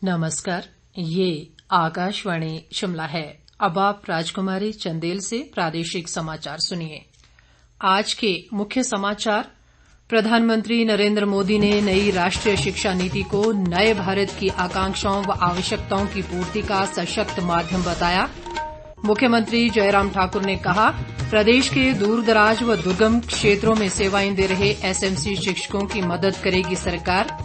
नमस्कार, ये आकाशवाणी शिमला है। अब आप राजकुमारी चंदेल से प्रादेशिक समाचार सुनिए। आज के मुख्य समाचार। प्रधानमंत्री नरेंद्र मोदी ने नई राष्ट्रीय शिक्षा नीति को नए भारत की आकांक्षाओं व आवश्यकताओं की पूर्ति का सशक्त माध्यम बताया। मुख्यमंत्री जयराम ठाकुर ने कहा, प्रदेश के दूरदराज व दुर्गम क्षेत्रों में सेवाएं दे रहे एसएमसी शिक्षकों की मदद करेगी सरकार।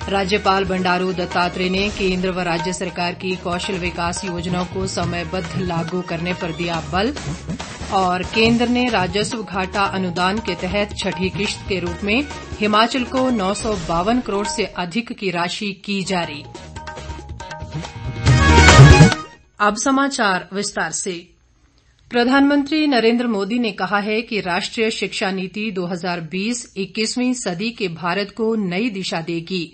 राज्यपाल बंडारू दत्तात्रेय ने केंद्र व राज्य सरकार की कौशल विकास योजनाओं को समयबद्ध लागू करने पर दिया बल। और केंद्र ने राजस्व घाटा अनुदान के तहत छठी किश्त के रूप में हिमाचल को 952 करोड़ से अधिक की राशि की जारी। अब समाचार विस्तार से। प्रधानमंत्री नरेंद्र मोदी ने कहा है कि राष्ट्रीय शिक्षा नीति 2020 21वीं सदी के भारत को नई दिशा देगी।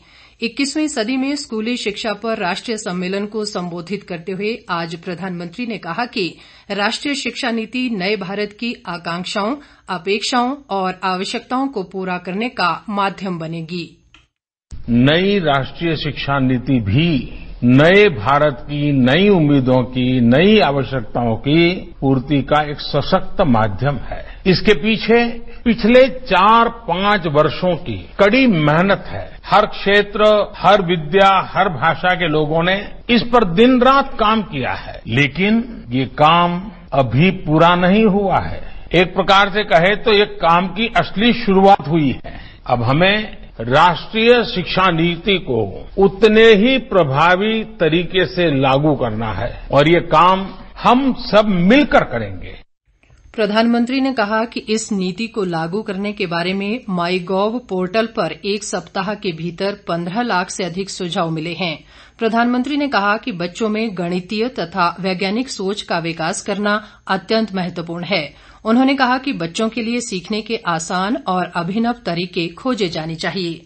21वीं सदी में स्कूली शिक्षा पर राष्ट्रीय सम्मेलन को संबोधित करते हुए आज प्रधानमंत्री ने कहा कि राष्ट्रीय शिक्षा नीति नए भारत की आकांक्षाओं, अपेक्षाओं और आवश्यकताओं को पूरा करने का माध्यम बनेगी। नई राष्ट्रीय शिक्षा नीति भी नए भारत की नई उम्मीदों की, नई आवश्यकताओं की पूर्ति का एक सशक्त माध्यम है। इसके पीछे पिछले 4-5 वर्षों की कड़ी मेहनत है। हर क्षेत्र, हर विद्या, हर भाषा के लोगों ने इस पर दिन रात काम किया है, लेकिन ये काम अभी पूरा नहीं हुआ है। एक प्रकार से कहे तो ये काम की असली शुरुआत हुई है। अब हमें राष्ट्रीय शिक्षा नीति को उतने ही प्रभावी तरीके से लागू करना है और ये काम हम सब मिलकर करेंगे। प्रधानमंत्री ने कहा कि इस नीति को लागू करने के बारे में माईगॉव पोर्टल पर एक सप्ताह के भीतर 15 लाख से अधिक सुझाव मिले हैं। प्रधानमंत्री ने कहा कि बच्चों में गणितीय तथा वैज्ञानिक सोच का विकास करना अत्यंत महत्वपूर्ण है। उन्होंने कहा कि बच्चों के लिए सीखने के आसान और अभिनव तरीके खोजे जाने चाहिए।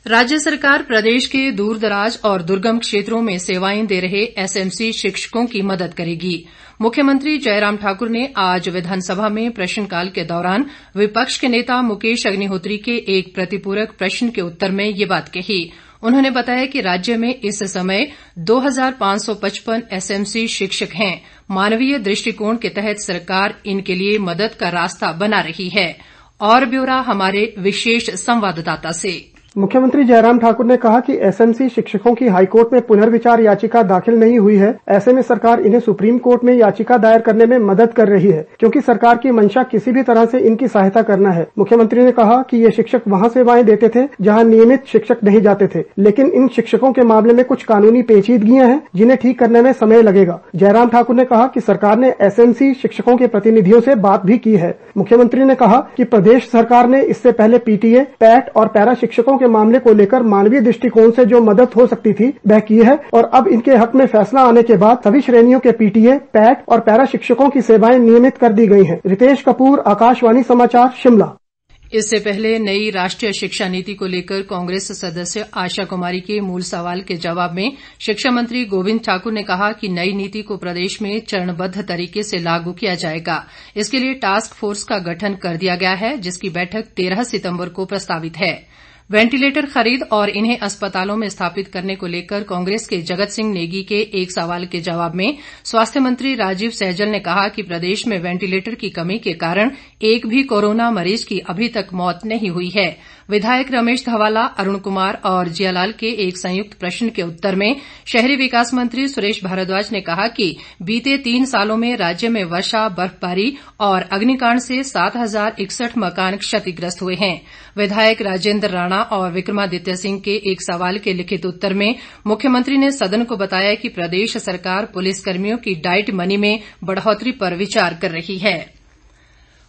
राज्य सरकार प्रदेश के दूरदराज और दुर्गम क्षेत्रों में सेवाएं दे रहे एसएमसी शिक्षकों की मदद करेगी। मुख्यमंत्री जयराम ठाकुर ने आज विधानसभा में प्रश्नकाल के दौरान विपक्ष के नेता मुकेश अग्निहोत्री के एक प्रतिपूरक प्रश्न के उत्तर में ये बात कही। उन्होंने बताया कि राज्य में इस समय 2555 एसएमसी शिक्षक हैं। मानवीय दृष्टिकोण के तहत सरकार इनके लिए मदद का रास्ता बना रही है। और ब्यौरा हमारे विशेष संवाददाता से। मुख्यमंत्री जयराम ठाकुर ने कहा कि एसएमसी शिक्षकों की हाईकोर्ट में पुनर्विचार याचिका दाखिल नहीं हुई है। ऐसे में सरकार इन्हें सुप्रीम कोर्ट में याचिका दायर करने में मदद कर रही है, क्योंकि सरकार की मंशा किसी भी तरह से इनकी सहायता करना है। मुख्यमंत्री ने कहा कि ये शिक्षक वहां सेवाएं देते थे जहां नियमित शिक्षक नहीं जाते थे, लेकिन इन शिक्षकों के मामले में कुछ कानूनी पेचीदगियां हैं जिन्हें ठीक करने में समय लगेगा। जयराम ठाकुर ने कहा कि सरकार ने एसएमसी शिक्षकों के प्रतिनिधियों से बात भी की है। मुख्यमंत्री ने कहा कि प्रदेश सरकार ने इससे पहले पीटीए, पैट और पैरा शिक्षकों के मामले को लेकर मानवीय दृष्टिकोण से जो मदद हो सकती थी वह की है और अब इनके हक में फैसला आने के बाद सभी श्रेणियों के पीटीए, पैट और पैरा शिक्षकों की सेवाएं नियमित कर दी गई हैं। रितेश कपूर, आकाशवाणी समाचार, शिमला। इससे पहले नई राष्ट्रीय शिक्षा नीति को लेकर कांग्रेस सदस्य आशा कुमारी के मूल सवाल के जवाब में शिक्षा मंत्री गोविंद ठाकुर ने कहा कि नई नीति को प्रदेश में चरणबद्ध तरीके से लागू किया जाएगा। इसके लिए टास्क फोर्स का गठन कर दिया गया है, जिसकी बैठक 13 सितंबर को प्रस्तावित है। वेंटिलेटर खरीद और इन्हें अस्पतालों में स्थापित करने को लेकर कांग्रेस के जगत सिंह नेगी के एक सवाल के जवाब में स्वास्थ्य मंत्री राजीव सैजल ने कहा कि प्रदेश में वेंटिलेटर की कमी के कारण एक भी कोरोना मरीज की अभी तक मौत नहीं हुई है। विधायक रमेश धवाला, अरुण कुमार और जियालाल के एक संयुक्त प्रश्न के उत्तर में शहरी विकास मंत्री सुरेश भारद्वाज ने कहा कि बीते 3 सालों में राज्य में वर्षा, बर्फबारी और अग्निकांड से 7061 मकान क्षतिग्रस्त हुए हैं। विधायक राजेंद्र राणा और विक्रमादित्य सिंह के एक सवाल के लिखित उत्तर में मुख्यमंत्री ने सदन को बताया कि प्रदेश सरकार पुलिसकर्मियों की डाइट मनी में बढ़ोतरी पर विचार कर रही है।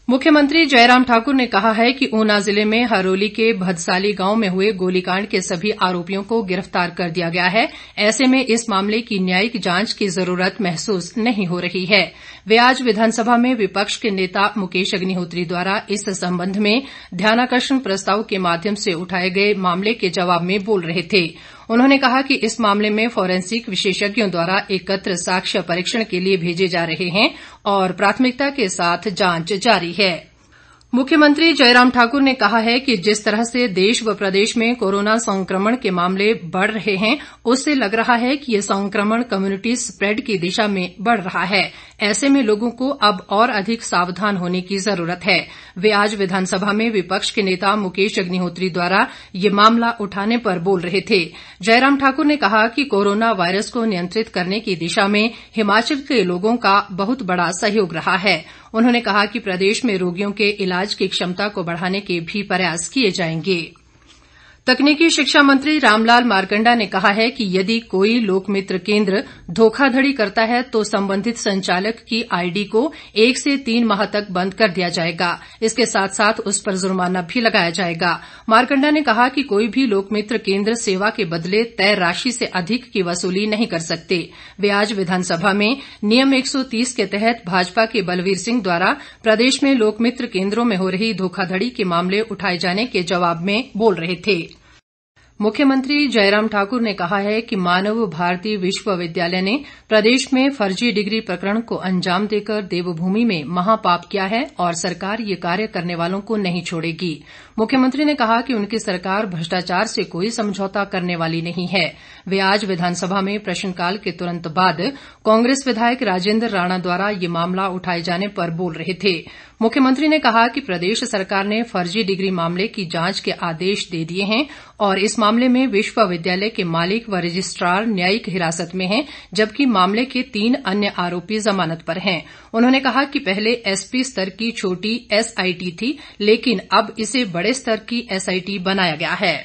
मुख्यमंत्री जयराम ठाकुर ने कहा है कि ऊना जिले में हरोली के भदसाली गांव में हुए गोलीकांड के सभी आरोपियों को गिरफ्तार कर दिया गया है। ऐसे में इस मामले की न्यायिक जांच की जरूरत महसूस नहीं हो रही है। वे आज विधानसभा में विपक्ष के नेता मुकेश अग्निहोत्री द्वारा इस संबंध में ध्यानाकर्षण प्रस्ताव के माध्यम से उठाए गए मामले के जवाब में बोल रहे थे। उन्होंने कहा कि इस मामले में फोरेंसिक विशेषज्ञों द्वारा एकत्र साक्ष्य परीक्षण के लिए भेजे जा रहे हैं और प्राथमिकता के साथ जांच जारी है। मुख्यमंत्री जयराम ठाकुर ने कहा है कि जिस तरह से देश व प्रदेश में कोरोना संक्रमण के मामले बढ़ रहे हैं उससे लग रहा है कि ये संक्रमण कम्युनिटी स्प्रेड की दिशा में बढ़ रहा है। ऐसे में लोगों को अब और अधिक सावधान होने की जरूरत है। वे आज विधानसभा में विपक्ष के नेता मुकेश अग्निहोत्री द्वारा ये मामला उठाने पर बोल रहे थे। जयराम ठाकुर ने कहा कि कोरोना वायरस को नियंत्रित करने की दिशा में हिमाचल के लोगों का बहुत बड़ा सहयोग रहा है। उन्होंने कहा कि प्रदेश में रोगियों के इलाज की क्षमता को बढ़ाने के भी प्रयास किए जाएंगे। तकनीकी शिक्षा मंत्री रामलाल मारकंडा ने कहा है कि यदि कोई लोकमित्र केंद्र धोखाधड़ी करता है तो संबंधित संचालक की आईडी को 1 से 3 माह तक बंद कर दिया जाएगा। इसके साथ साथ उस पर जुर्माना भी लगाया जाएगा। मारकंडा ने कहा कि कोई भी लोकमित्र केंद्र सेवा के बदले तय राशि से अधिक की वसूली नहीं कर सकते। वे आज विधानसभा में नियम 130 के तहत भाजपा के बलवीर सिंह द्वारा प्रदेश में लोकमित्र केंद्रों में हो रही धोखाधड़ी के मामले उठाए जाने के जवाब में बोल रहे थे। मुख्यमंत्री जयराम ठाकुर ने कहा है कि मानव भारती विश्वविद्यालय ने प्रदेश में फर्जी डिग्री प्रकरण को अंजाम देकर देवभूमि में महापाप किया है और सरकार ये कार्य करने वालों को नहीं छोड़ेगी। मुख्यमंत्री ने कहा कि उनकी सरकार भ्रष्टाचार से कोई समझौता करने वाली नहीं है। वे आज विधानसभा में प्रश्नकाल के तुरंत बाद कांग्रेस विधायक राजेंद्र राणा द्वारा ये मामला उठाए जाने पर बोल रहे थे। मुख्यमंत्री ने कहा कि प्रदेश सरकार ने फर्जी डिग्री मामले की जांच के आदेश दे दिए हैं और इस मामले में विश्वविद्यालय के मालिक व रजिस्ट्रार न्यायिक हिरासत में हैं, जबकि मामले के 3 अन्य आरोपी जमानत पर हैं। उन्होंने कहा कि पहले एसपी स्तर की छोटी एसआईटी थी, लेकिन अब इसे बड़े स्तर की एसआईटी बनाया गया है।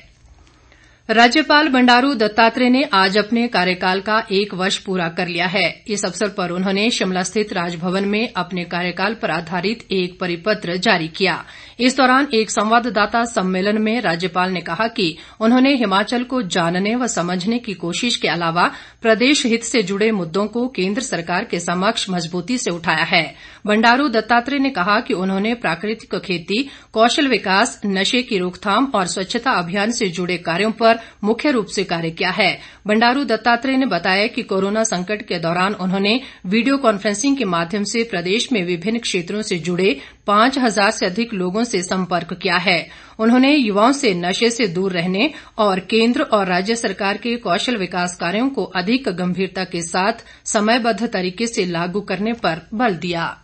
राज्यपाल बंडारू दत्तात्रेय ने आज अपने कार्यकाल का 1 वर्ष पूरा कर लिया है। इस अवसर पर उन्होंने शिमला स्थित राजभवन में अपने कार्यकाल पर आधारित एक परिपत्र जारी किया। इस दौरान एक संवाददाता सम्मेलन में राज्यपाल ने कहा कि उन्होंने हिमाचल को जानने व समझने की कोशिश के अलावा प्रदेश हित से जुड़े मुद्दों को केंद्र सरकार के समक्ष मजबूती से उठाया है। बंडारू दत्तात्रेय ने कहा कि उन्होंने प्राकृतिक खेती, कौशल विकास, नशे की रोकथाम और स्वच्छता अभियान से जुड़े कार्यों पर मुख्य रूप से कार्य किया है। बंडारू दत्तात्रेय ने बताया कि कोरोना संकट के दौरान उन्होंने वीडियो कॉन्फ्रेंसिंग के माध्यम से प्रदेश में विभिन्न क्षेत्रों से जुड़े 5000 से अधिक लोगों से संपर्क किया है। उन्होंने युवाओं से नशे से दूर रहने और केंद्र और राज्य सरकार के कौशल विकास कार्यों को अधिक गंभीरता के साथ समयबद्ध तरीके से लागू करने पर बल दिया।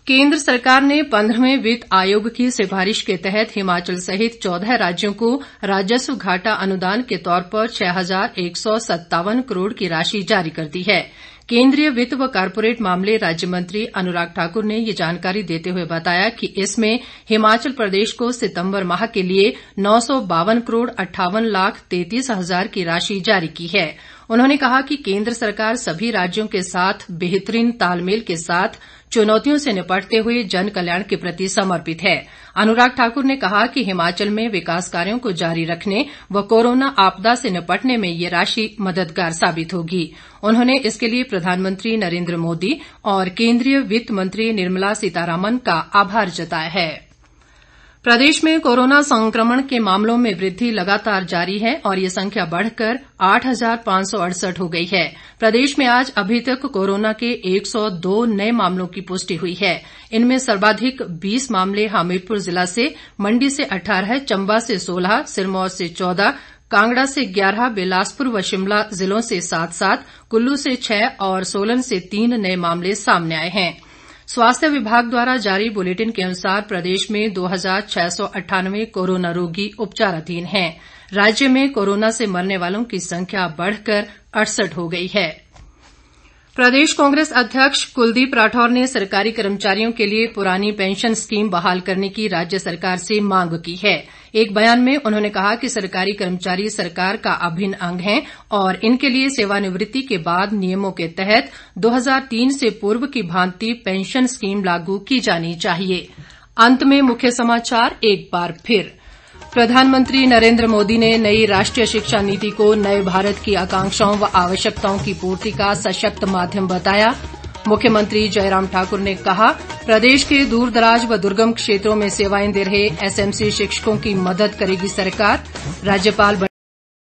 केंद्र सरकार ने 15वें वित्त आयोग की सिफारिश के तहत हिमाचल सहित 14 राज्यों को राजस्व घाटा अनुदान के तौर पर 6157 करोड़ की राशि जारी कर दी है। केंद्रीय वित्त व कारपोरेट मामले राज्य मंत्री अनुराग ठाकुर ने ये जानकारी देते हुए बताया कि इसमें हिमाचल प्रदेश को सितंबर माह के लिए 952 करोड़ 58 लाख 33 हजार की राशि जारी की है। उन्होंने कहा कि केंद्र सरकार सभी राज्यों के साथ बेहतरीन तालमेल के साथ चुनौतियों से निपटते हुए जन कल्याण के प्रति समर्पित है। अनुराग ठाकुर ने कहा कि हिमाचल में विकास कार्यों को जारी रखने व कोरोना आपदा से निपटने में ये राशि मददगार साबित होगी। उन्होंने इसके लिए प्रधानमंत्री नरेंद्र मोदी और केंद्रीय वित्त मंत्री निर्मला सीतारामन का आभार जताया है। प्रदेश में कोरोना संक्रमण के मामलों में वृद्धि लगातार जारी है और ये संख्या बढ़कर 8568 हो गई है। प्रदेश में आज अभी तक कोरोना के 102 नए मामलों की पुष्टि हुई है। इनमें सर्वाधिक 20 मामले हमीरपुर जिला से, मंडी से 18, चंबा से 16, सिरमौर से 14, कांगड़ा से 11, बिलासपुर व शिमला जिलों से 7-7, कुल्लू से 6 और सोलन से 3 नए मामले सामने आए हैं। स्वास्थ्य विभाग द्वारा जारी बुलेटिन के अनुसार प्रदेश में 2698 कोरोना रोगी उपचाराधीन हैं। राज्य में कोरोना से मरने वालों की संख्या बढ़कर 68 हो गई है। प्रदेश कांग्रेस अध्यक्ष कुलदीप राठौर ने सरकारी कर्मचारियों के लिए पुरानी पेंशन स्कीम बहाल करने की राज्य सरकार से मांग की है। एक बयान में उन्होंने कहा कि सरकारी कर्मचारी सरकार का अभिन्न अंग हैं और इनके लिए सेवानिवृत्ति के बाद नियमों के तहत 2003 से पूर्व की भांति पेंशन स्कीम लागू की जानी चाहिए। अंत में मुख्य समाचार एक बार फिर। प्रधानमंत्री नरेंद्र मोदी ने नई राष्ट्रीय शिक्षा नीति को नए भारत की आकांक्षाओं व आवश्यकताओं की पूर्ति का सशक्त माध्यम बताया। मुख्यमंत्री जयराम ठाकुर ने कहा, प्रदेश के दूरदराज व दुर्गम क्षेत्रों में सेवाएं दे रहे एसएमसी शिक्षकों की मदद करेगी सरकार। राज्यपाल